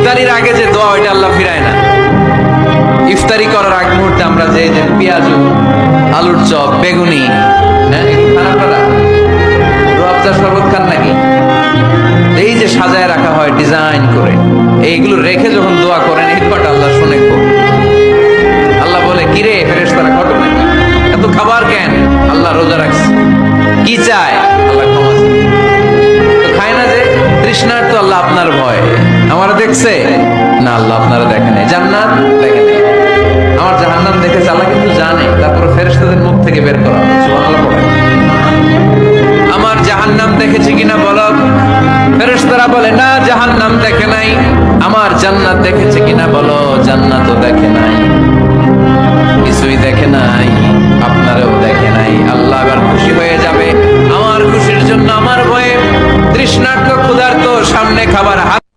ইফতারির আগে যে দোয়া ওইটা আল্লাহ ফিরায় না। ইফতারি করার আগ মুহূর্তে আমরা যে পেঁয়াজু, আলুর চপ, বেগুনি, হ্যাঁ একটু খান আপনারা? রূহ শরবত খান নাকি? এই যে সাজায় রাখা হয় ডিজাইন করে, এইগুলো রেখে যখন দোয়া করেন এই দোয়াটা আল্লাহ শুনে খুব। আল্লাহ বলে, কিরে ফেরেশতারা ঘটনা কি? এত খাবার কেন? আল্লাহ রোজা রাখছে। কি চায়? আল্লাহ ক্ষমা চায়। তো খায় না যে তৃষ্ণার, তো আল্লাহ আপনার ভয়। আমার দেখছে না, আল্লাহ আপনারা দেখে নাই। জান্নাত দেখে নাই, আমার জাহান্নাম দেখেছে আল্লাহ কিন্তু জানে। তারপর ফেরেশতাদের মুখ থেকে বের করা, সুবহানাল্লাহ বলে। আমার জাহান্নাম দেখেছে কিনা বলো? ফেরেশতারা বলে না, জাহান্নাম দেখে নাই। আমার জান্নাত দেখেছে কিনা বলো? জান্নাতও দেখে নাই, কিছুই দেখে নাই, আপনারও দেখে নাই। আল্লাহ এবার খুশি হয়ে যাবে। আমার খুশির জন্য, আমার ভয়ে তৃষ্ণার্ত ক্ষুধার্ত সামনে খাবার হাত